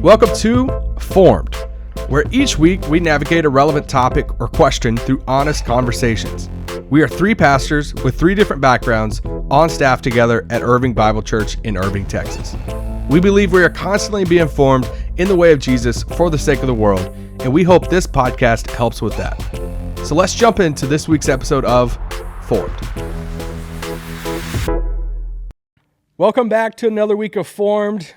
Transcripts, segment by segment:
Welcome to Formed, where each week we navigate a relevant topic or question through honest conversations. We are three pastors with three different backgrounds on staff together at Irving Bible Church in Irving, Texas. We believe we are constantly being formed in the way of Jesus for the sake of the world, and we hope this podcast helps with that. So let's jump into this week's episode of Formed. Welcome back to another week of Formed,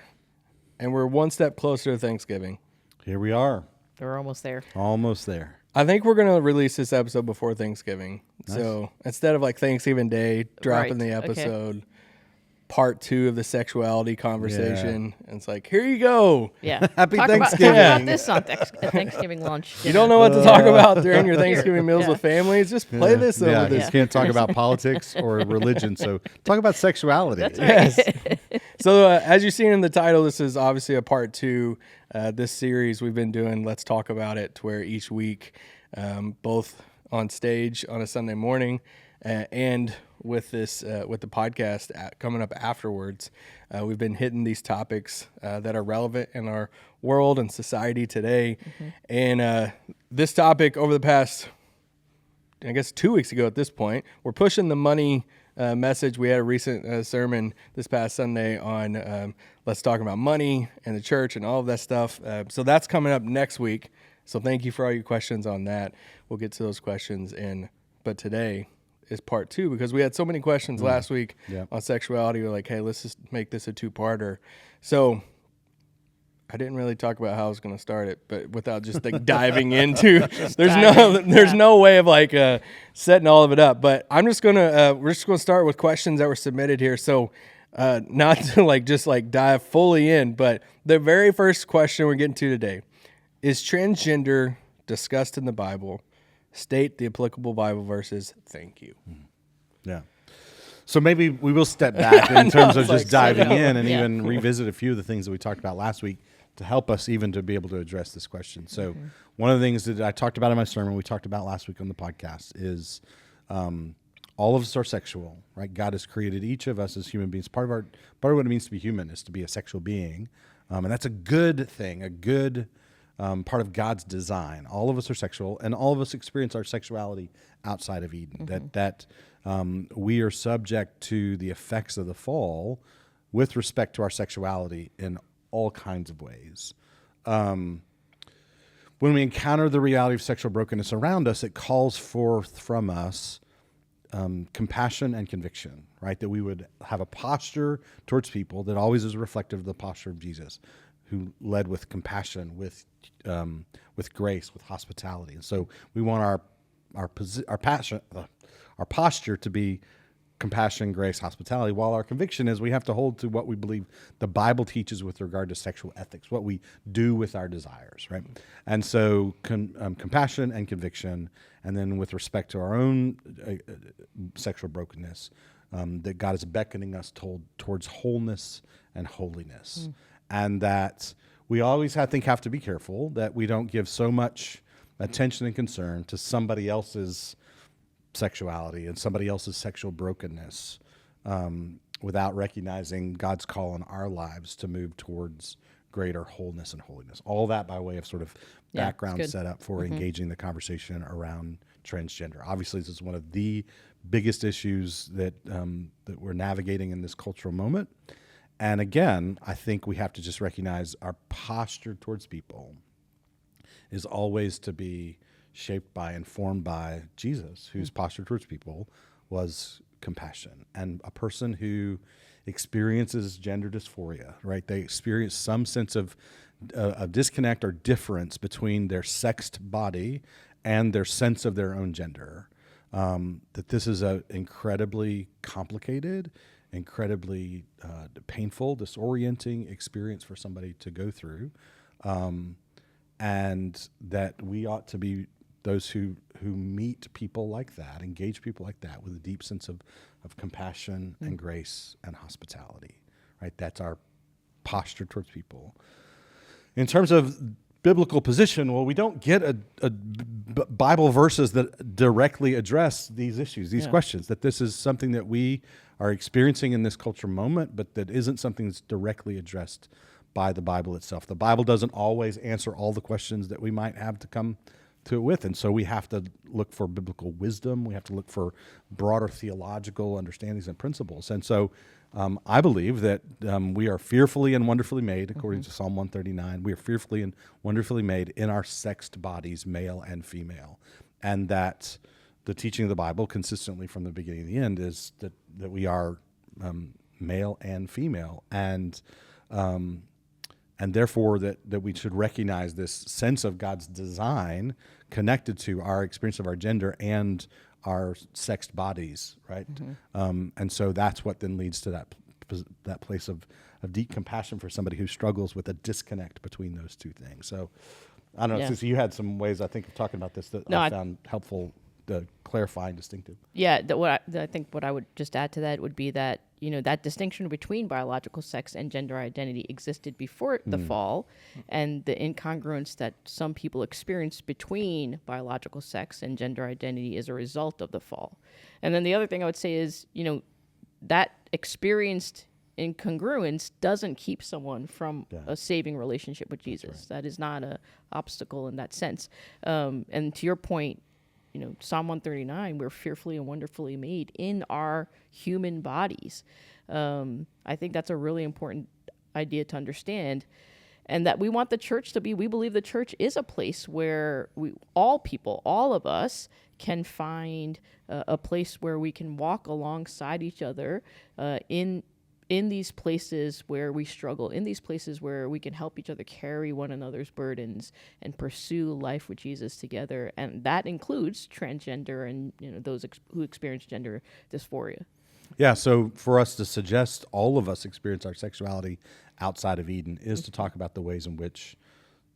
and we're one step closer to Thanksgiving. Here we are. We're almost there. Almost there. I think we're going to release this episode before Thanksgiving. Nice. So instead of like Thanksgiving Day, dropping the episode, part 2 of the sexuality conversation. And it's like, here you go. Yeah. Happy Talk Thanksgiving. About this on Thanksgiving lunch. You don't know what to talk about during your Thanksgiving meals with families. Just play this over this. You can't talk about politics or religion, so talk about sexuality. That's right. Yes. So as you've seen in the title, this is obviously a part 2. This series we've been doing, Let's Talk About It, to where each week, both on stage on a Sunday morning and with this with the podcast coming up afterwards, we've been hitting these topics that are relevant in our world and society today. Mm-hmm. And this topic over the past, I guess 2 weeks ago at this point, we're pushing the money message. We had a recent sermon this past Sunday on let's talk about money and the church and all of that stuff. So that's coming up next week. So thank you for all your questions on that. We'll get to those questions but today is part 2 because we had so many questions last week on sexuality. We're like, hey, let's just make this a 2-parter. So I didn't really talk about how I was going to start it, but without just like diving into, there's no way of like setting all of it up. But I'm just gonna we're just gonna start with questions that were submitted here. So not to like just like dive fully in, but the very first question we're getting to today is transgender discussed in the Bible. State the applicable Bible verses. Thank you. Yeah. So maybe we will step back in terms of just diving in and even revisit a few of the things that we talked about last week to help us even to be able to address this question. So one of the things that I talked about in my sermon, we talked about last week on the podcast, is all of us are sexual, right? God has created each of us as human beings. Part of what it means to be human is to be a sexual being. And that's a good thing, a good part of God's design. All of us are sexual, and all of us experience our sexuality outside of Eden. That we are subject to the effects of the fall with respect to our sexuality in all kinds of ways. When we encounter the reality of sexual brokenness around us, it calls forth from us compassion and conviction, right? That we would have a posture towards people that always is reflective of the posture of Jesus, who led with compassion, with grace, with hospitality. And so we want our posture to be compassion, grace, hospitality, while our conviction is we have to hold to what we believe the Bible teaches with regard to sexual ethics, what we do with our desires, right? And so compassion and conviction, and then with respect to our own sexual brokenness, that God is beckoning us towards wholeness and holiness. And that we always, I think, have to be careful that we don't give so much attention and concern to somebody else's sexuality and somebody else's sexual brokenness without recognizing God's call in our lives to move towards greater wholeness and holiness. All that by way of sort of background setup for engaging the conversation around transgender. Obviously, this is one of the biggest issues that we're navigating in this cultural moment. And again, I think we have to just recognize our posture towards people is always to be shaped by, informed by Jesus, whose posture towards people was compassion. And a person who experiences gender dysphoria, right? They experience some sense of disconnect or difference between their sexed body and their sense of their own gender. That this is an incredibly complicated, incredibly painful, disorienting experience for somebody to go through, and that we ought to be those who meet people like that, engage people like that with a deep sense of compassion and grace and hospitality, right? That's our posture towards people. In terms of biblical position, well, we don't get Bible verses that directly address these issues, these questions, that this is something that we are experiencing in this culture moment, but that isn't something that's directly addressed by the Bible itself. The Bible doesn't always answer all the questions that we might have to come to it with, and so we have to look for biblical wisdom. We have to look for broader theological understandings and principles. And so I believe that we are fearfully and wonderfully made, according to Psalm 139. We are fearfully and wonderfully made in our sexed bodies, male and female, and that the teaching of the Bible consistently from the beginning to the end is that we are male and female, and therefore that we should recognize this sense of God's design connected to our experience of our gender and our sexed bodies, right? And so that's what then leads to that place of deep compassion for somebody who struggles with a disconnect between those two things. So I don't know, Sissy, you had some ways I think of talking about this that I found helpful, clarifying, distinctive. Yeah, I think what I would just add to that would be that, that distinction between biological sex and gender identity existed before the fall, and the incongruence that some people experience between biological sex and gender identity is a result of the fall. And then the other thing I would say is, that experienced incongruence doesn't keep someone from a saving relationship with Jesus. Right. That is not an obstacle in that sense. And to your point, Psalm 139, we're fearfully and wonderfully made in our human bodies. I think that's a really important idea to understand, and that we want the church to be. We believe the church is a place where all of us, can find a place where we can walk alongside each other in these places where we struggle, in these places where we can help each other carry one another's burdens and pursue life with Jesus together. And that includes transgender and those who experience gender dysphoria. Yeah, so for us to suggest all of us experience our sexuality outside of Eden is to talk about the ways in which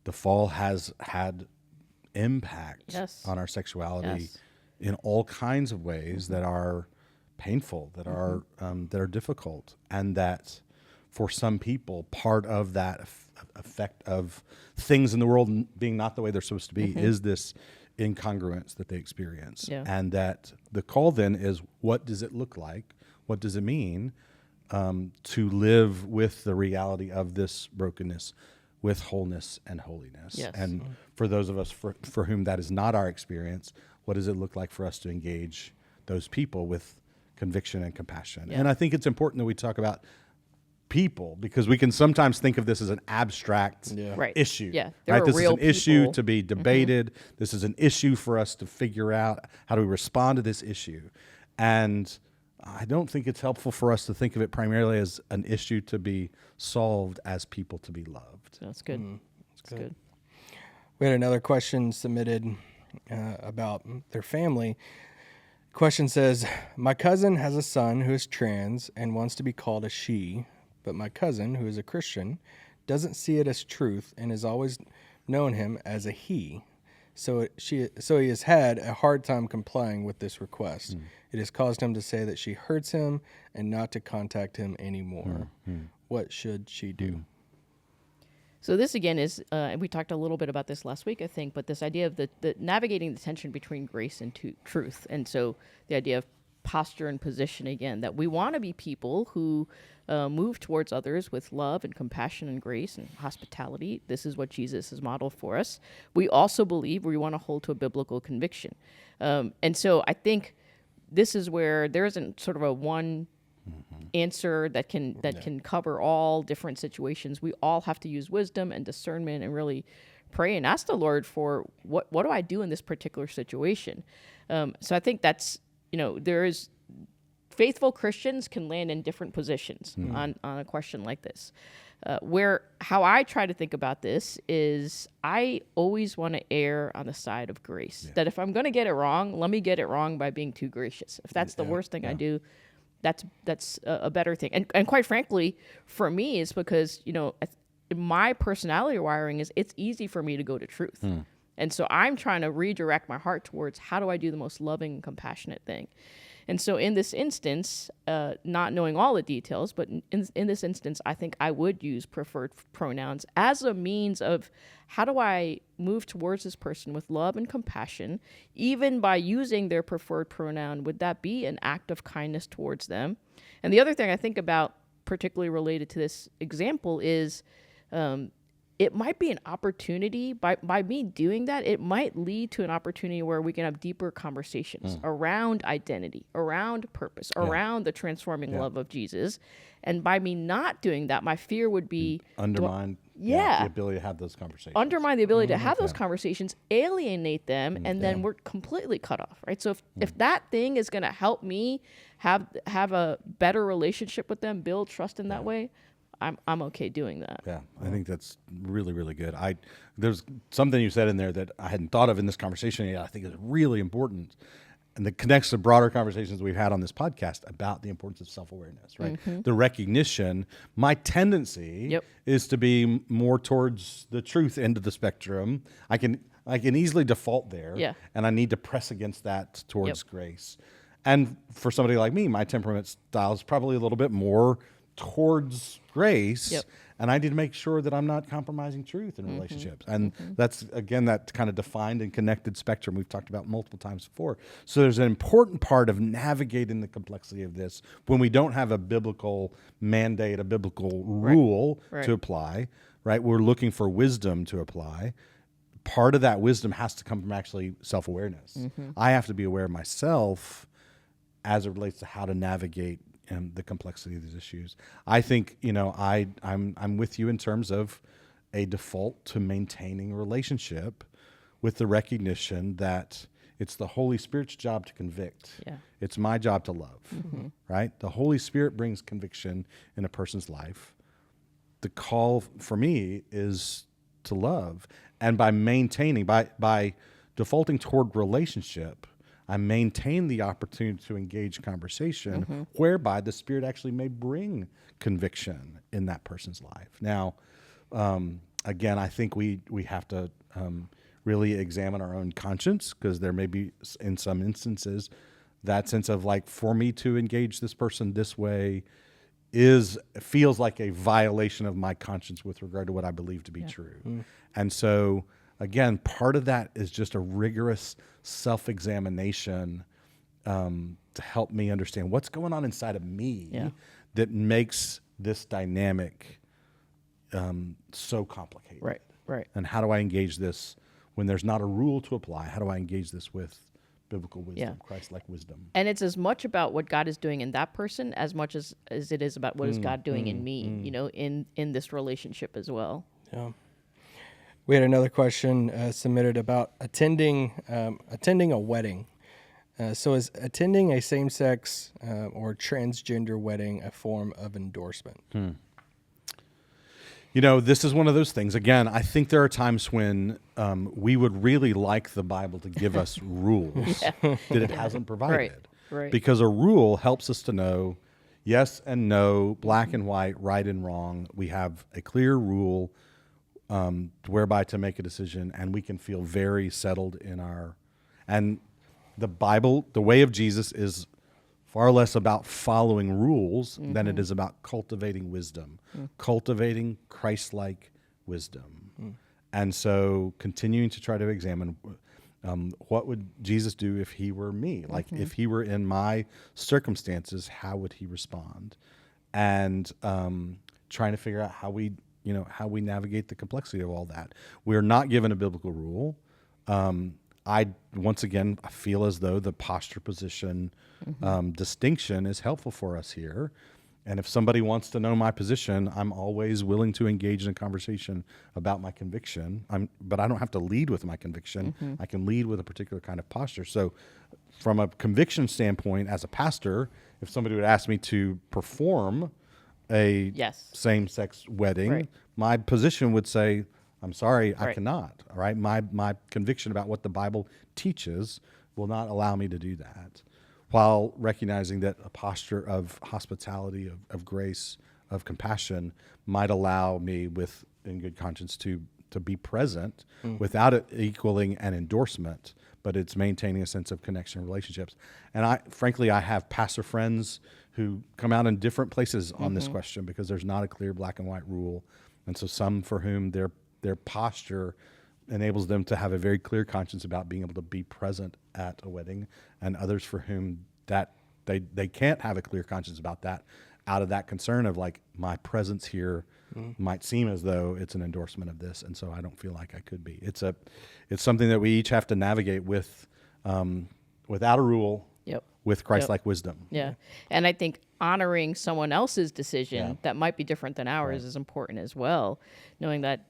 the fall has had impact on our sexuality in all kinds of ways that are painful, that are difficult, and that for some people, part of that effect of things in the world being not the way they're supposed to be is this incongruence that they experience. And that the call then is, what does it look like? What does it mean to live with the reality of this brokenness, with wholeness and holiness? And for those of us for whom that is not our experience, what does it look like for us to engage those people with conviction and compassion? And I think it's important that we talk about people, because we can sometimes think of this as an abstract issue. Right? This is an issue to be debated. This is an issue for us to figure out how do we respond to this issue. And I don't think it's helpful for us to think of it primarily as an issue to be solved, as people to be loved. That's good. That's good. We had another question submitted about their family. Question says, my cousin has a son who is trans and wants to be called a she, but my cousin, who is a Christian, doesn't see it as truth and has always known him as a he. So he has had a hard time complying with this request. It has caused him to say that she hurts him and not to contact him anymore. What should she do? So this again is, we talked a little bit about this last week, I think, but this idea of the navigating the tension between grace and truth. And so the idea of posture and position again, that we want to be people who move towards others with love and compassion and grace and hospitality. This is what Jesus has modeled for us. We also believe we want to hold to a biblical conviction. And so I think this is where there isn't sort of a one answer that can cover all different situations. We all have to use wisdom and discernment and really pray and ask the Lord for what do I do in this particular situation. So I think that's, there is faithful Christians can land in different positions on a question like this. How I try to think about this is I always want to err on the side of grace. That if I'm going to get it wrong, let me get it wrong by being too gracious. If that's the worst thing I do, that's a better thing. And quite frankly, for me, it's because, my personality wiring is it's easy for me to go to truth. And so I'm trying to redirect my heart towards how do I do the most loving and compassionate thing. And so in this instance, not knowing all the details, but in this instance, I think I would use preferred pronouns as a means of how do I move towards this person with love and compassion, even by using their preferred pronoun. Would that be an act of kindness towards them? And the other thing I think about, particularly related to this example, is it might be an opportunity by me doing that. It might lead to an opportunity where we can have deeper conversations around identity, around purpose, around the transforming love of Jesus. And by me not doing that, my fear would be Undermine Yeah. the ability to have those conversations. undermine the ability to have those conversations, alienate them, and then we're completely cut off, right? So if that thing is going to help me have a better relationship with them, build trust in that way, I'm okay doing that. Yeah, I think that's really, really good. There's something you said in there that I hadn't thought of in this conversation yet. I think is really important, and that connects to broader conversations we've had on this podcast about the importance of self-awareness, right? The recognition. My tendency is to be more towards the truth end of the spectrum. I can easily default there, and I need to press against that towards grace. And for somebody like me, my temperament style is probably a little bit more towards grace, and I need to make sure that I'm not compromising truth in relationships. And that's, again, that kind of defined and connected spectrum we've talked about multiple times before. So there's an important part of navigating the complexity of this when we don't have a biblical mandate, a biblical rule to apply, right? We're looking for wisdom to apply. Part of that wisdom has to come from actually self-awareness. I have to be aware of myself as it relates to how to navigate the complexity of these issues. I think, I'm with you in terms of a default to maintaining a relationship with the recognition that it's the Holy Spirit's job to convict. It's my job to love, right? The Holy Spirit brings conviction in a person's life. The call for me is to love. And by maintaining, by defaulting toward relationship, I maintain the opportunity to engage conversation whereby the Spirit actually may bring conviction in that person's life. Now, again, I think we have to really examine our own conscience, because there may be, in some instances, that sense of like, for me to engage this person this way feels like a violation of my conscience with regard to what I believe to be true. And so, again, part of that is just a rigorous self-examination to help me understand what's going on inside of me that makes this dynamic so complicated. Right. And how do I engage this when there's not a rule to apply? How do I engage this with biblical wisdom, Christ-like wisdom? And it's as much about what God is doing in that person as much as it is about what is God doing in me, in this relationship as well. Yeah. We had another question submitted about attending a wedding. So is attending a same-sex or transgender wedding a form of endorsement? This is one of those things. Again, I think there are times when we would really like the Bible to give us rules that it hasn't provided. Right. Because a rule helps us to know yes and no, black and white, right and wrong. We have a clear rule whereby to make a decision, and we can feel very settled in and the Bible, the way of Jesus, is far less about following rules than it is about cultivating wisdom, cultivating Christ-like wisdom. And so continuing to try to examine what would Jesus do if he were me? Like if he were in my circumstances, how would he respond? And trying to figure out how we navigate the complexity of all that. We're not given a biblical rule. I feel as though the posture position distinction is helpful for us here. And if somebody wants to know my position, I'm always willing to engage in a conversation about my conviction. But I don't have to lead with my conviction. I can lead with a particular kind of posture. So from a conviction standpoint, as a pastor, if somebody would ask me to perform a same-sex wedding, my position would say, I'm sorry, I cannot. All right, my conviction about what the Bible teaches will not allow me to do that, while recognizing that a posture of hospitality, of grace, of compassion might allow me, in good conscience, to be present without it equaling an endorsement, but it's maintaining a sense of connection and relationships. And I have pastor friends who come out in different places on this question, because there's not a clear black and white rule. And so some for whom their posture enables them to have a very clear conscience about being able to be present at a wedding, and others for whom that they can't have a clear conscience about that. out of that concern of like my presence here might seem as though it's an endorsement of this, and so I don't feel like I could be. It's something that we each have to navigate with, without a rule, Yep. with Christ-like wisdom. Yeah. And I think honoring someone else's decision that might be different than ours is important as well, knowing that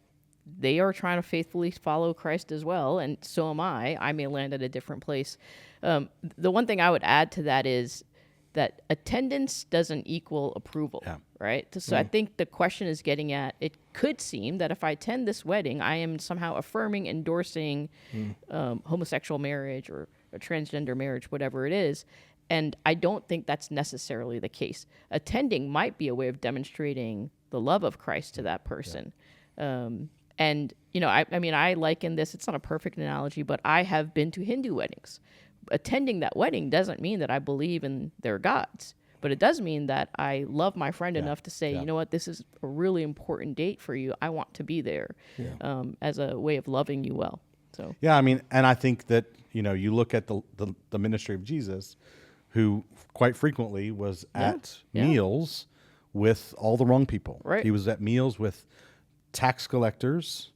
they are trying to faithfully follow Christ as well, and so am I. I may land at a different place. The one thing I would add to that is that attendance doesn't equal approval, right? So I think the question is getting at, it could seem that if I attend this wedding, I am somehow affirming, endorsing homosexual marriage or a transgender marriage, whatever it is. And I don't think that's necessarily the case. Attending might be a way of demonstrating the love of Christ to that person. And, you know, I mean, I liken this, it's not a perfect analogy, but I have been to Hindu weddings. Attending that wedding doesn't mean that I believe in their gods, but it does mean that I love my friend enough to say, you know what, this is a really important date for you. I want to be there as a way of loving you well. So Yeah, I mean, and I think that, you know, you look at the ministry of Jesus, who quite frequently was at meals with all the wrong people. Right. He was at meals with tax collectors,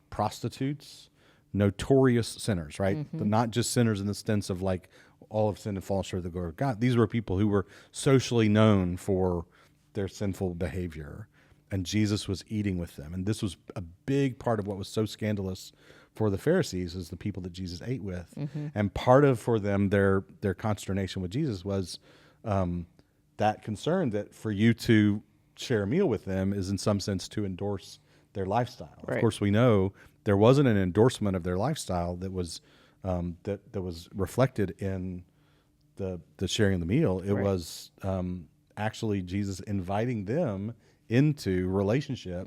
prostitutes, notorious sinners, right? But not just sinners in the sense of like all of sin and fall short of the glory of God. These were people who were socially known for their sinful behavior, and Jesus was eating with them. And this was a big part of what was so scandalous for the Pharisees, is the people that Jesus ate with. And part of, for them, their consternation with Jesus was that concern that for you to share a meal with them is in some sense to endorse their lifestyle. Right. Of course, we know there wasn't an endorsement of their lifestyle that was that was reflected in the sharing of the meal. It was actually Jesus inviting them into relationship,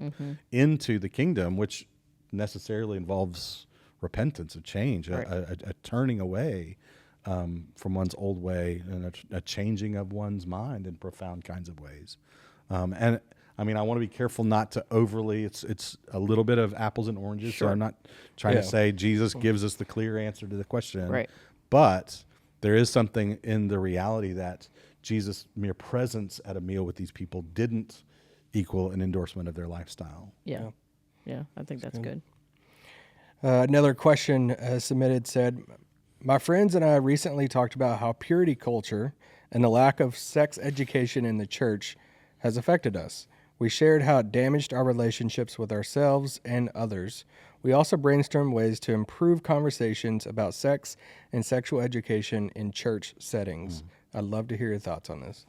into the kingdom, which necessarily involves repentance, a change, a turning away from one's old way, and a changing of one's mind in profound kinds of ways. And I mean, I want to be careful not to overly, it's a little bit of apples and oranges. So I'm not trying to say Jesus gives us the clear answer to the question. Right. But there is something in the reality that Jesus' mere presence at a meal with these people didn't equal an endorsement of their lifestyle. Yeah, I think that's good. Another question submitted said, my friends and I recently talked about how purity culture and the lack of sex education in the church has affected us. We shared how it damaged our relationships with ourselves and others. We also brainstormed ways to improve conversations about sex and sexual education in church settings. I'd love to hear your thoughts on this.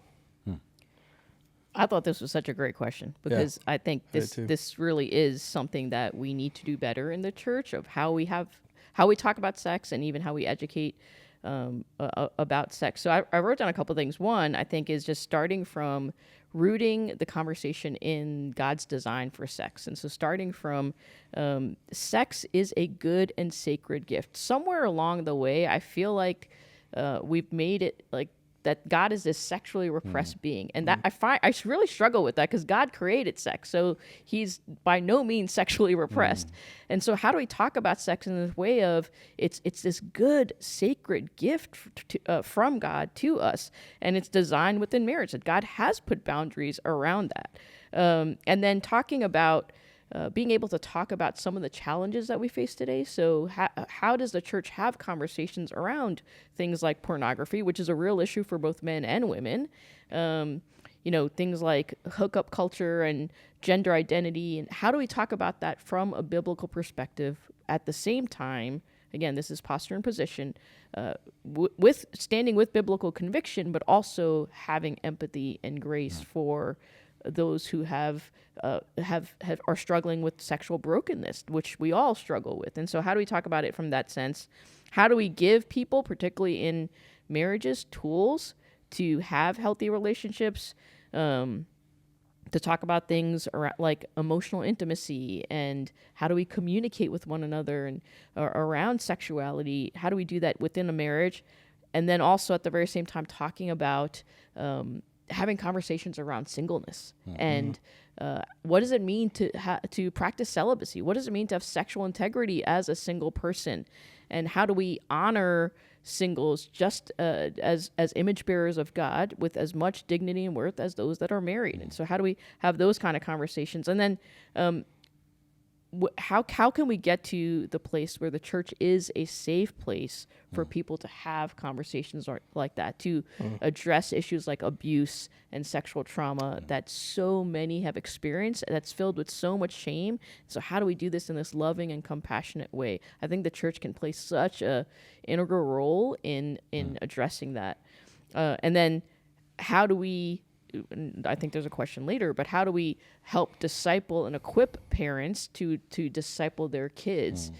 I thought this was such a great question because I think this really is something that we need to do better in the church, of how we talk about sex and even how we educate about sex. So I wrote down a couple of things. One, I think, is just starting from rooting the conversation in God's design for sex. And so starting from sex is a good and sacred gift. Somewhere along the way, I feel like we've made it like that God is this sexually repressed being. And that I really struggle with that, because God created sex. So he's by no means sexually repressed. And so how do we talk about sex in this way of it's this good, sacred gift from God to us. And it's designed within marriage, that God has put boundaries around that. And then talking about being able to talk about some of the challenges that we face today. So how does the church have conversations around things like pornography, which is a real issue for both men and women? You know, things like hookup culture and gender identity. And how do we talk about that from a biblical perspective at the same time? Again, this is posture and position, with standing with biblical conviction, but also having empathy and grace for those who are struggling with sexual brokenness, which we all struggle with. And so how do we talk about it from that sense? How do we give people, particularly in marriages, tools to have healthy relationships, to talk about things around, like emotional intimacy, and how do we communicate with one another and around sexuality? How do we do that within a marriage? And then also at the very same time talking about having conversations around singleness and what does it mean to practice celibacy? What does it mean to have sexual integrity as a single person? and how do we honor singles just as image bearers of God with as much dignity and worth as those that are married. And so how do we have those kind of conversations? And then how can we get to the place where the church is a safe place for people to have conversations like that, to address issues like abuse and sexual trauma that so many have experienced, that's filled with so much shame? So how do we do this in this loving and compassionate way? I think the church can play such a integral role in addressing that. And then how do we, I think there's a question later, but how do we help disciple and equip parents to disciple their kids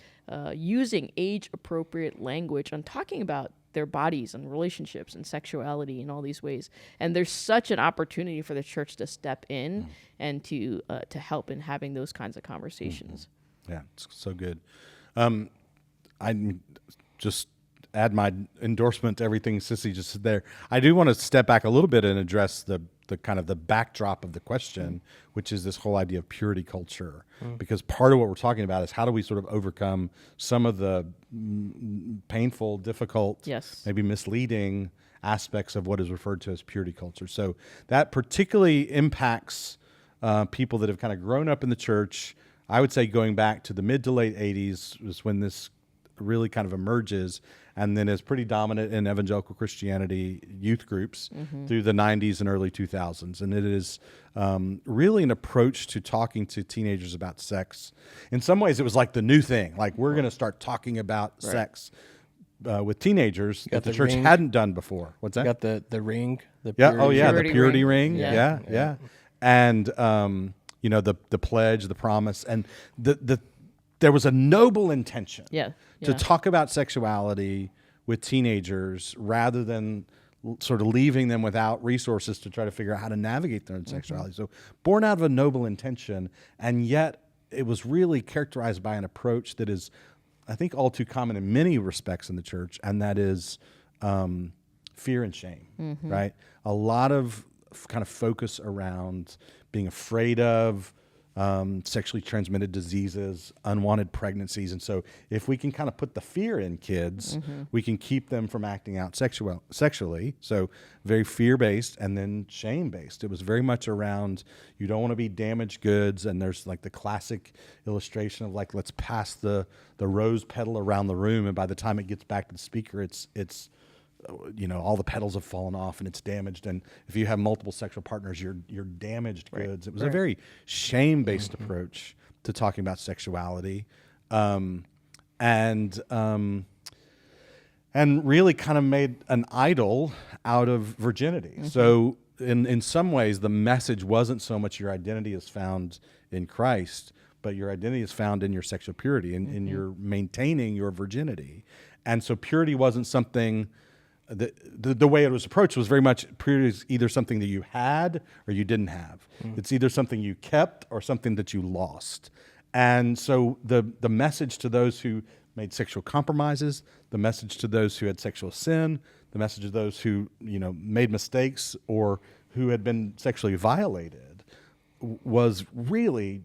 using age-appropriate language on talking about their bodies and relationships and sexuality in all these ways? And there's such an opportunity for the church to step in and to help in having those kinds of conversations. Yeah, it's so good. I just add my endorsement to everything Sissy just said there. I do want to step back a little bit and address the kind of the backdrop of the question, which is this whole idea of purity culture. Because part of what we're talking about is how do we sort of overcome some of the painful, difficult, maybe misleading aspects of what is referred to as purity culture. So that particularly impacts people that have kind of grown up in the church. I would say going back to the mid to late 80s was when this really kind of emerges, and then is pretty dominant in evangelical Christianity youth groups through the 90s and early 2000s. And it is really an approach to talking to teenagers about sex. In some ways, it was like the new thing. Like, we're going to start talking about sex with teenagers that the church hadn't done before. What's that? Got the ring. The purity ring. Yeah. And, the pledge, the promise, and there was a noble intention to talk about sexuality with teenagers rather than sort of leaving them without resources to try to figure out how to navigate their own sexuality. So born out of a noble intention, and yet it was really characterized by an approach that is, I think, all too common in many respects in the church, and that is fear and shame, right? A lot of kind of focus around being afraid of sexually transmitted diseases, unwanted pregnancies. And so if we can kind of put the fear in kids, we can keep them from acting out sexually. So very fear-based and then shame-based. It was very much around, you don't want to be damaged goods. And there's like the classic illustration of like, let's pass the rose petal around the room. And by the time it gets back to the speaker, it's all the petals have fallen off and it's damaged. And if you have multiple sexual partners, you're damaged goods. It was a very shame-based approach to talking about sexuality, and really kind of made an idol out of virginity. So in some ways, the message wasn't so much your identity is found in Christ, but your identity is found in your sexual purity and in your maintaining your virginity. And so purity wasn't something. The way it was approached was very much purity is either something that you had or you didn't have. It's either something you kept or something that you lost. And so the message to those who made sexual compromises, the message to those who had sexual sin, the message to those who made mistakes or who had been sexually violated was really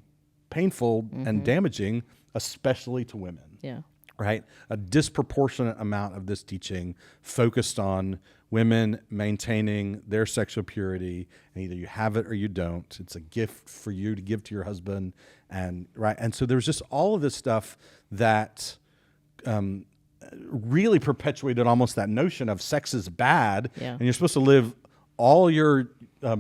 painful and damaging, especially to women. Yeah. Right? A disproportionate amount of this teaching focused on women maintaining their sexual purity, and either you have it or you don't. It's a gift for you to give to your husband, and so there's just all of this stuff that really perpetuated almost that notion of sex is bad, and you're supposed to live all your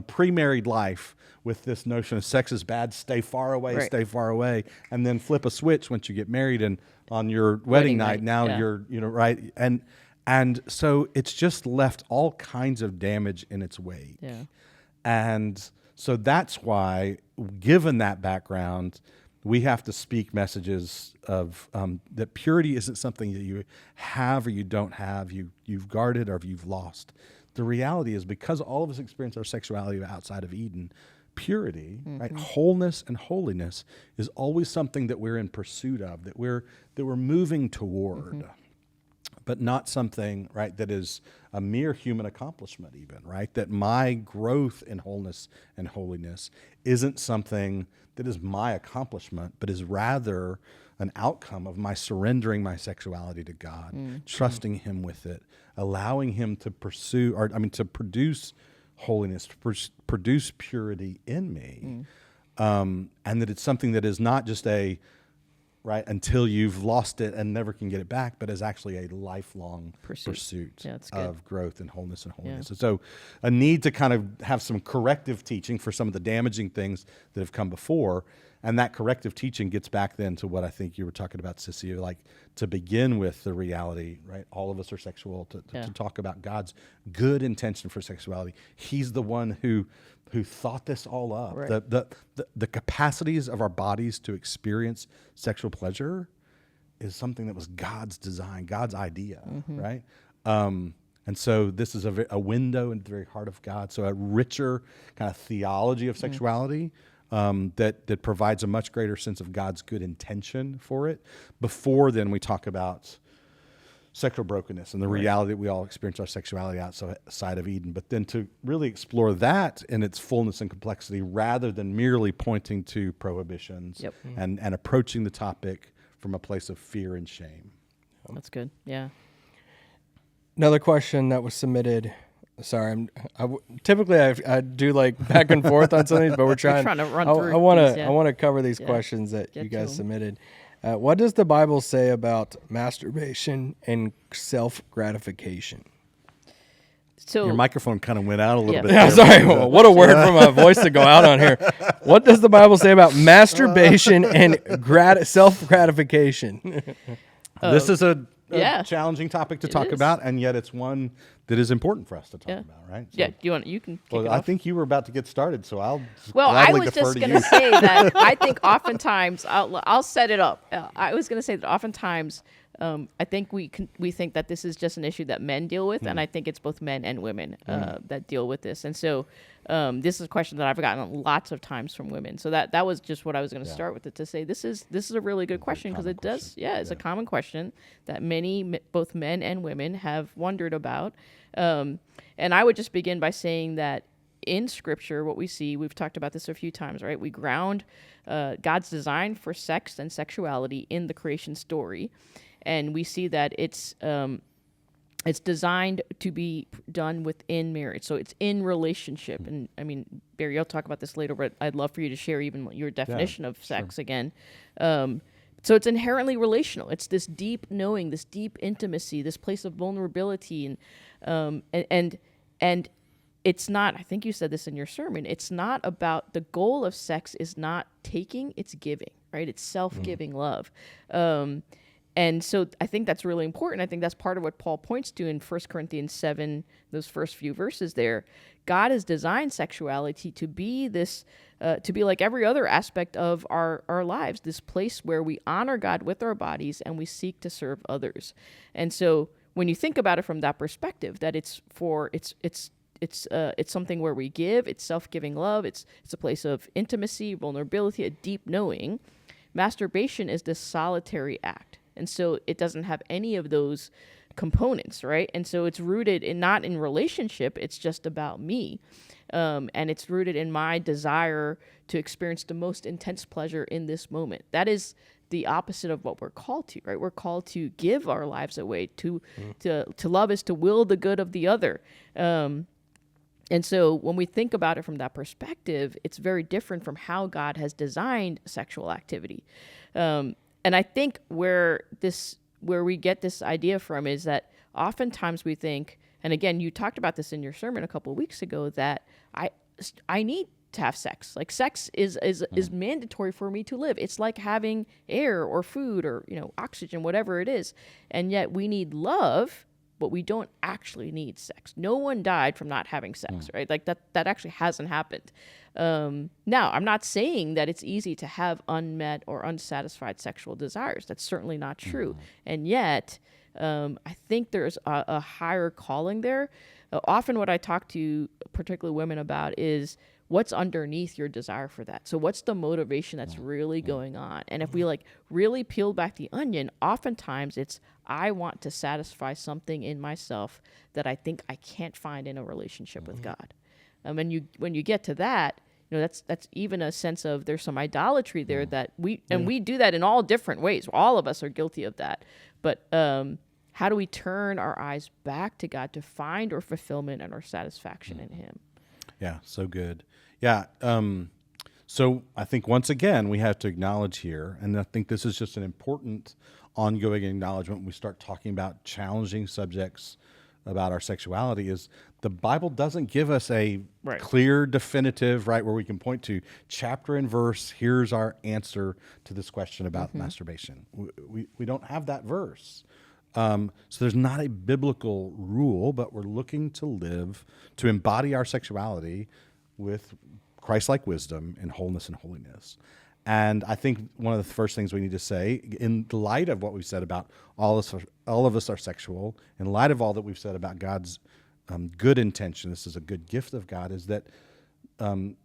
pre-married life with this notion of sex is bad, stay far away, and then flip a switch once you get married and on your wedding night, now you're, right. And so it's just left all kinds of damage in its wake. Yeah. And so that's why, given that background, we have to speak messages of that purity isn't something that you have or you don't have, you've guarded or you've lost. The reality is, because all of us experience our sexuality outside of Eden, purity, right, wholeness and holiness is always something that we're in pursuit of, that we're moving toward, but not something, right, that is a mere human accomplishment even, right? That my growth in wholeness and holiness isn't something that is my accomplishment, but is rather an outcome of my surrendering my sexuality to God, trusting Him with it, allowing Him to to produce holiness, produce purity in me, and that it's something that is not just until you've lost it and never can get it back, but is actually a lifelong pursuit of growth and wholeness and holiness. And so a need to kind of have some corrective teaching for some of the damaging things that have come before. And that corrective teaching gets back then to what I think you were talking about, Sissy, like to begin with the reality, right? All of us are sexual, to talk about God's good intention for sexuality. He's the one who thought this all up. Right. The capacities of our bodies to experience sexual pleasure is something that was God's design, God's idea, right? And so this is a window into the very heart of God. So a richer kind of theology of sexuality that provides a much greater sense of God's good intention for it. Before then, we talk about sexual brokenness and the reality that we all experience our sexuality outside of Eden. But then to really explore that in its fullness and complexity, rather than merely pointing to prohibitions and approaching the topic from a place of fear and shame. That's good. Yeah. Another question that was submitted. Sorry, typically I do like back and forth on some of these, but we're trying to run through. I want to cover these questions that you guys submitted. What does the Bible say about masturbation and self-gratification? So your microphone kind of went out a little bit. Yeah, sorry. Well, what a word from a voice to go out on here. What does the Bible say about masturbation and self-gratification? This is a challenging topic to talk about, and yet it's one that is important for us to talk about, right? So, you can kick it I off. think you were about to get started, so I'll I gladly was defer just to going you. to say that I think oftentimes I'll set it up. I was going to say that oftentimes I think we think that this is just an issue that men deal with, and I think it's both men and women that deal with this. And so this is a question that I've gotten lots of times from women. So that was just what I was going to start with, it to say this is a really good question, because it's a common question that both men and women have wondered about. And I would just begin by saying that in Scripture, what we see, we've talked about this a few times, right? We ground God's design for sex and sexuality in the creation story. And we see that it's designed to be done within marriage. So it's in relationship. And I mean, Barry, you'll talk about this later, but I'd love for you to share even your definition of sex again. So it's inherently relational. It's this deep knowing, this deep intimacy, this place of vulnerability. And it's not, I think you said this in your sermon, it's not about, the goal of sex is not taking, it's giving, right? It's self-giving love. And so I think that's really important. I think that's part of what Paul points to in 1 Corinthians 7, those first few verses there. God has designed sexuality to be this, to be like every other aspect of our lives, this place where we honor God with our bodies and we seek to serve others. And so when you think about it from that perspective, that it's something where we give, it's self-giving love, it's a place of intimacy, vulnerability, a deep knowing. Masturbation is this solitary act. And so it doesn't have any of those components, right? And so it's rooted not in relationship, it's just about me. And it's rooted in my desire to experience the most intense pleasure in this moment. That is the opposite of what we're called to, right? We're called to give our lives away, to love is to will the good of the other. And so when we think about it from that perspective, it's very different from how God has designed sexual activity. And I think where we get this idea from is that oftentimes we think, and again, you talked about this in your sermon a couple of weeks ago, that I need to have sex. Like sex is mandatory for me to live. It's like having air or food or oxygen, whatever it is. And yet we need love, but we don't actually need sex. No one died from not having sex, right? Like that actually hasn't happened. Now, I'm not saying that it's easy to have unmet or unsatisfied sexual desires. That's certainly not true. And yet, I think there's a higher calling there. Often what I talk to particularly women about is what's underneath your desire for that. So what's the motivation that's really going on? And if we really peel back the onion, oftentimes it's, I want to satisfy something in myself that I think I can't find in a relationship with God. And when you get to that, that's even a sense of there's some idolatry there that we do that in all different ways. All of us are guilty of that. But how do we turn our eyes back to God to find our fulfillment and our satisfaction in Him? Yeah, so good. Yeah. So I think once again, we have to acknowledge here, and I think this is just an important ongoing acknowledgement when we start talking about challenging subjects about our sexuality, is the Bible doesn't give us a clear, definitive, right, where we can point to chapter and verse, here's our answer to this question about masturbation. We don't have that verse. So there's not a biblical rule, but we're looking to live, to embody our sexuality with Christ-like wisdom and wholeness and holiness. And I think one of the first things we need to say, in light of what we've said about all of us are sexual, in light of all that we've said about God's good intention, this is a good gift of God, is that the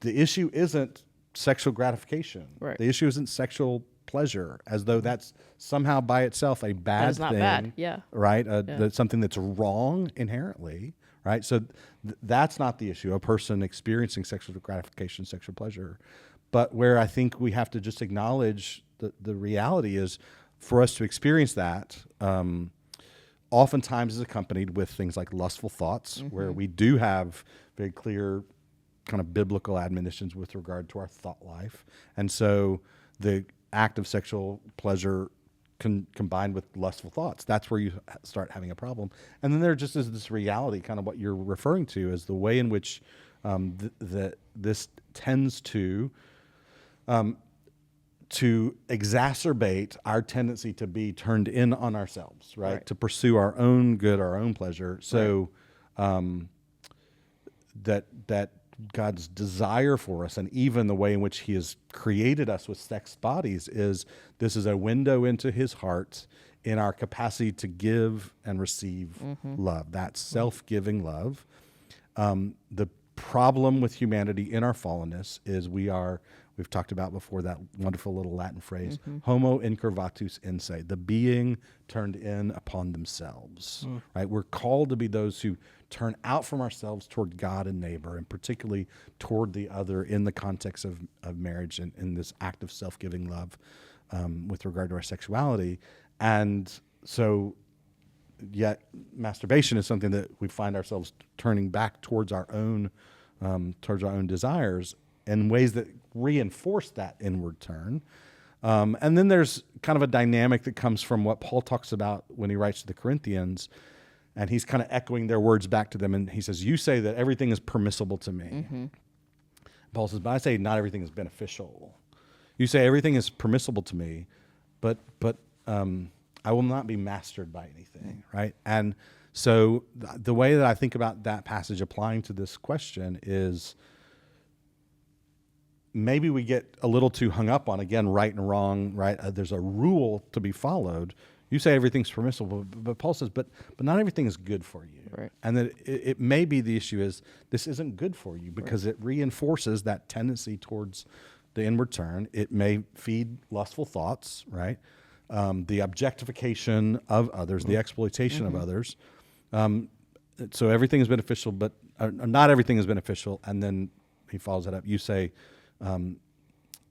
issue isn't sexual gratification. Right. The issue isn't sexual pleasure, as though that's somehow by itself a bad That is not thing. bad, yeah. Right? That's something that's wrong inherently. Right? So that's not the issue, a person experiencing sexual gratification, sexual pleasure. But where I think we have to just acknowledge the reality is, for us to experience that, oftentimes is accompanied with things like lustful thoughts, where we do have very clear kind of biblical admonitions with regard to our thought life. And so the act of sexual pleasure combined with lustful thoughts, that's where you start having a problem. And then there just is this reality, kind of what you're referring to, is the way in which this tends to exacerbate our tendency to be turned in on ourselves, right? To pursue our own good, our own pleasure. So that God's desire for us, and even the way in which He has created us with sex bodies, is this is a window into His heart in our capacity to give and receive love. That self-giving love. The problem with humanity in our fallenness is we've talked about before that wonderful little Latin phrase, homo incurvatus in se, the being turned in upon themselves, right? We're called to be those who turn out from ourselves toward God and neighbor, and particularly toward the other in the context of marriage and in this act of self-giving love with regard to our sexuality. And so yet masturbation is something that we find ourselves turning back towards our own desires in ways that reinforce that inward turn. And then there's kind of a dynamic that comes from what Paul talks about when he writes to the Corinthians, and he's kind of echoing their words back to them. And he says, you say that everything is permissible to me. Paul says, but I say not everything is beneficial. You say everything is permissible to me, but I will not be mastered by anything, right? And so the way that I think about that passage applying to this question is, maybe we get a little too hung up on, again, right and wrong, right? There's a rule to be followed. You say everything's permissible, but Paul says, but not everything is good for you. Right. And that it may be the issue is this isn't good for you because it reinforces that tendency towards the inward turn. It may feed lustful thoughts, right? The objectification of others, the exploitation of others. So everything is beneficial, but not everything is beneficial. And then he follows that up. You say,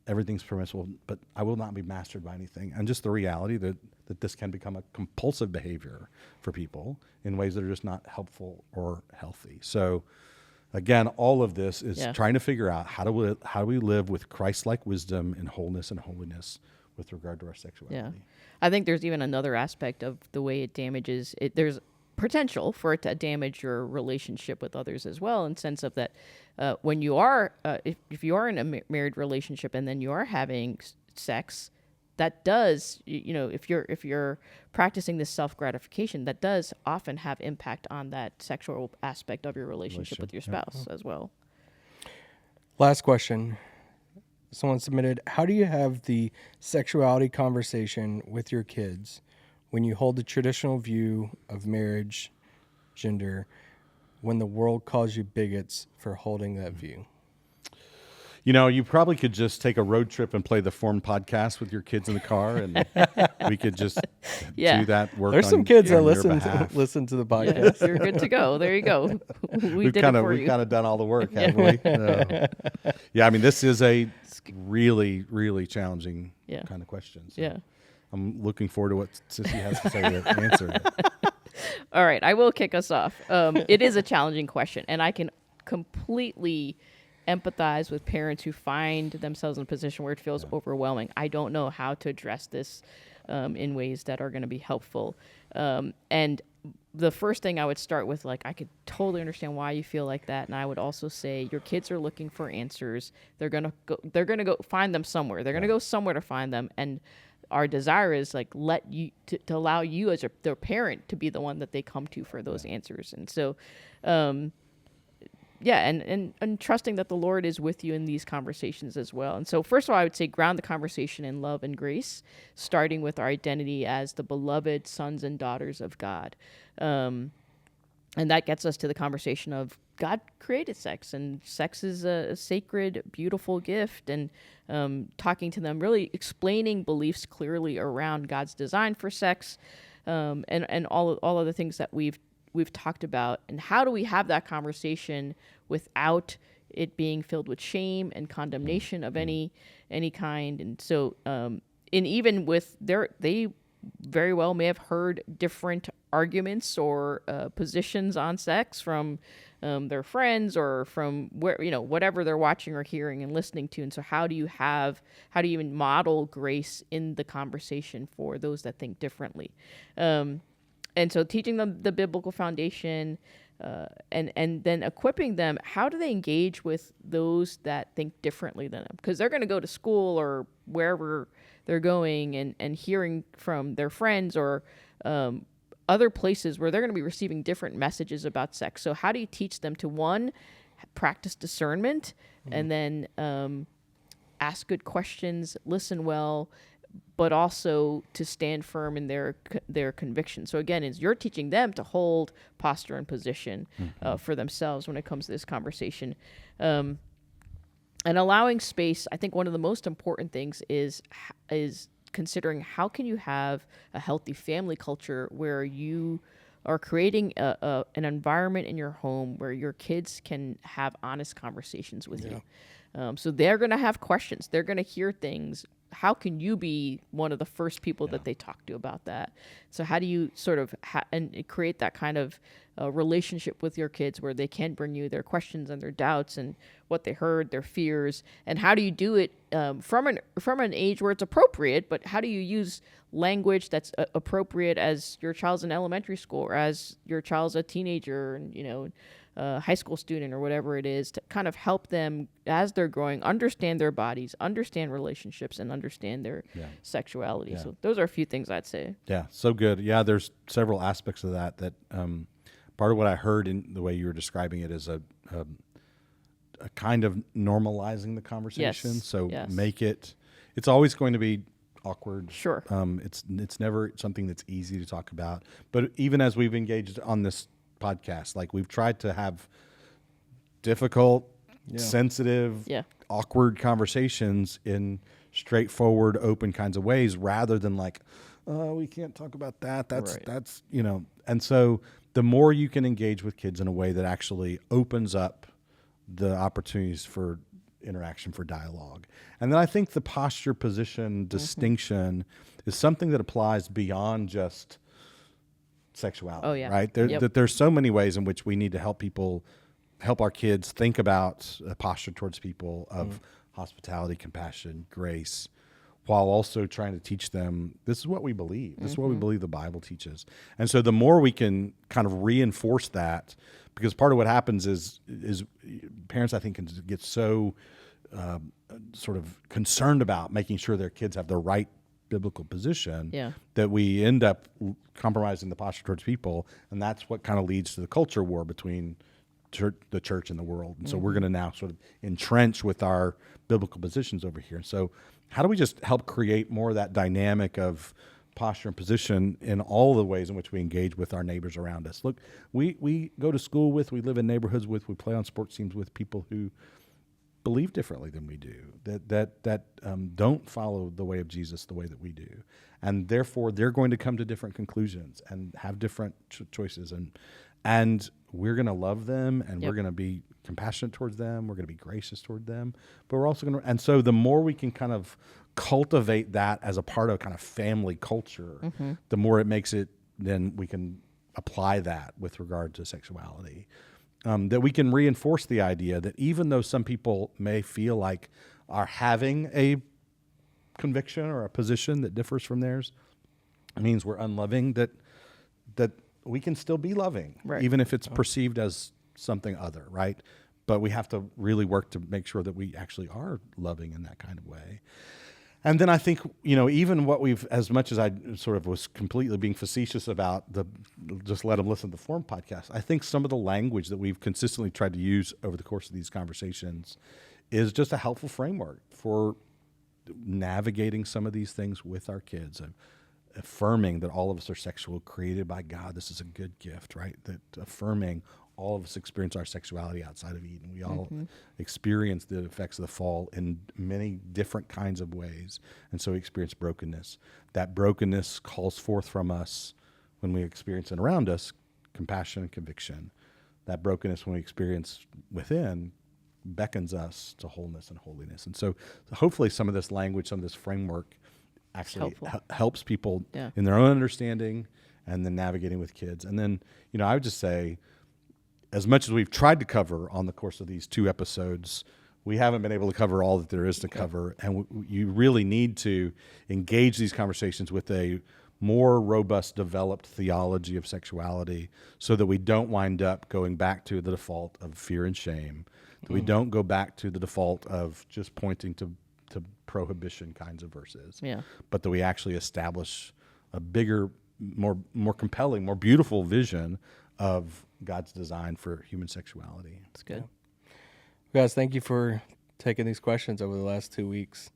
everything's permissible, but I will not be mastered by anything. And just the reality that this can become a compulsive behavior for people in ways that are just not helpful or healthy. So again, all of this is trying to figure out how do we live with Christ-like wisdom and wholeness and holiness with regard to our sexuality. Yeah. I think there's even another aspect of the way it damages it. There's potential for it to damage your relationship with others as well, in sense of that when you are, if you are in a married relationship and then you are having sex, that does, if you're practicing this self-gratification, that does often have impact on that sexual aspect of your relationship with your spouse as well. Last question. Someone submitted, how do you have the sexuality conversation with your kids when you hold the traditional view of marriage, gender, when the world calls you bigots for holding that view? You probably could just take a road trip and play the Formed podcast with your kids in the car, and we could just do that work. There's some kids that on your listen behalf. to the podcast. You're good to go. There you go. We've did kind it of for we've you. kind of done all the work, haven't we? Yeah, I mean, this is a really, really challenging kind of question. So Yeah. I'm looking forward to what Sissy has to say to answer it. All right, I will kick us off. It is a challenging question, and I can completely empathize with parents who find themselves in a position where it feels overwhelming. I don't know how to address this in ways that are going to be helpful. And the first thing I would start with, I could totally understand why you feel like that, and I would also say your kids are looking for answers. They're gonna go find them somewhere. They're gonna go somewhere to find them, and our desire is let you to allow you as their parent to be the one that they come to for those answers. And so, and trusting that the Lord is with you in these conversations as well. And so first of all, I would say ground the conversation in love and grace, starting with our identity as the beloved sons and daughters of God. And that gets us to the conversation of God created sex, and sex is a sacred, beautiful gift, and talking to them, really explaining beliefs clearly around God's design for sex, and all of the things that we've talked about. And how do we have that conversation without it being filled with shame and condemnation of any kind? And so, and even with they very well may have heard different arguments or positions on sex from their friends or from whatever they're watching or hearing and listening to. And so how do you even model grace in the conversation for those that think differently? And so teaching them the biblical foundation, and then equipping them, how do they engage with those that think differently than them? Because they're going to go to school or wherever they're going and hearing from their friends or other places where they're going to be receiving different messages about sex. So how do you teach them to, one, practice discernment, and then ask good questions, listen well, but also to stand firm in their conviction? So again, you're teaching them to hold posture and position for themselves when it comes to this conversation. And allowing space, I think one of the most important things is considering how can you have a healthy family culture where you are creating an environment in your home where your kids can have honest conversations with you. So they're going to have questions. They're going to hear things. How can you be one of the first people that they talk to about that? So how do you sort of and create that kind of relationship with your kids where they can bring you their questions and their doubts and what they heard, their fears, and how do you do it from an age where it's appropriate, but how do you use language that's appropriate as your child's in elementary school or as your child's a teenager and high school student or whatever it is, to kind of help them as they're growing understand their bodies, understand relationships, and understand their sexuality. Yeah. So those are a few things I'd say. Yeah, so good. Yeah, there's several aspects of that part of what I heard in the way you were describing it is a kind of normalizing the conversation. Yes. So make it's always going to be awkward. Sure. It's never something that's easy to talk about. But even as we've engaged on this podcast, we've tried to have difficult, sensitive, awkward conversations in straightforward, open kinds of ways, rather than we can't talk about that. That's and so the more you can engage with kids in a way that actually opens up the opportunities for interaction, for dialogue. And then I think the posture position distinction is something that applies beyond just sexuality. Oh, yeah. Right? There's so many ways in which we need to help our kids think about a posture towards people of hospitality, compassion, grace, while also trying to teach them this is what we believe. This is what we believe the Bible teaches. And so the more we can kind of reinforce that, because part of what happens is parents, I think, can get so sort of concerned about making sure their kids have the right biblical position that we end up compromising the posture towards people, and that's what kind of leads to the culture war between the church and the world. And so we're going to now sort of entrench with our biblical positions over here. So how do we just help create more of that dynamic of posture and position in all the ways in which we engage with our neighbors around us? Look, we go to school with, we live in neighborhoods with, we play on sports teams with people who believe differently than we do, that don't follow the way of Jesus the way that we do, and therefore they're going to come to different conclusions and have different choices, and we're going to love them, and we're going to be compassionate towards them, we're going to be gracious toward them, but we're also going to, and so the more we can kind of cultivate that as a part of kind of family culture, the more it makes it, then we can apply that with regard to sexuality. That we can reinforce the idea that even though some people may feel like are having a conviction or a position that differs from theirs, it means we're unloving, that we can still be loving, even if it's perceived as something other, right? But we have to really work to make sure that we actually are loving in that kind of way. And then I think, even what we've, as much as I sort of was completely being facetious about the just let them listen to the Form podcast, I think some of the language that we've consistently tried to use over the course of these conversations is just a helpful framework for navigating some of these things with our kids, and affirming that all of us are sexual, created by God. This is a good gift, right? That affirming all of us experience our sexuality outside of Eden. We all experience the effects of the fall in many different kinds of ways. And so we experience brokenness. That brokenness calls forth from us, when we experience it around us, compassion and conviction. That brokenness, when we experience within, beckons us to wholeness and holiness. And so hopefully some of this language, some of this framework actually helps people in their own understanding, and then navigating with kids. And then, I would just say, as much as we've tried to cover on the course of these 2 episodes, we haven't been able to cover all that there is to cover. And you really need to engage these conversations with a more robust, developed theology of sexuality, so that we don't wind up going back to the default of fear and shame, that we don't go back to the default of just pointing to prohibition kinds of verses, but that we actually establish a bigger, more compelling, more beautiful vision of God's design for human sexuality. That's good. Guys, thank you for taking these questions over the last 2 weeks.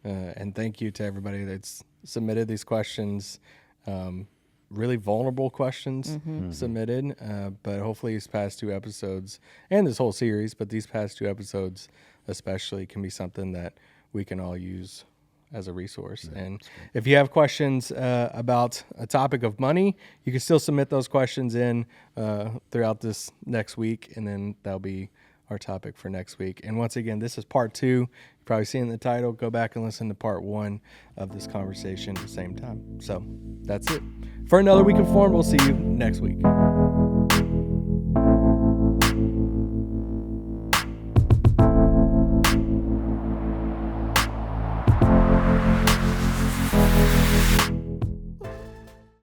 And thank you to everybody that's submitted these questions. Really vulnerable questions submitted. But hopefully these past 2 episodes, and this whole series, but these past 2 episodes especially, can be something that we can all use as a resource. And if you have questions about a topic of money, you can still submit those questions in throughout this next week, and then that'll be our topic for next week. And once again, this is part 2. You've probably seen the title. Go back and listen to part 1 of this conversation at the same time. So that's it. For another week of Form, we'll see you next week.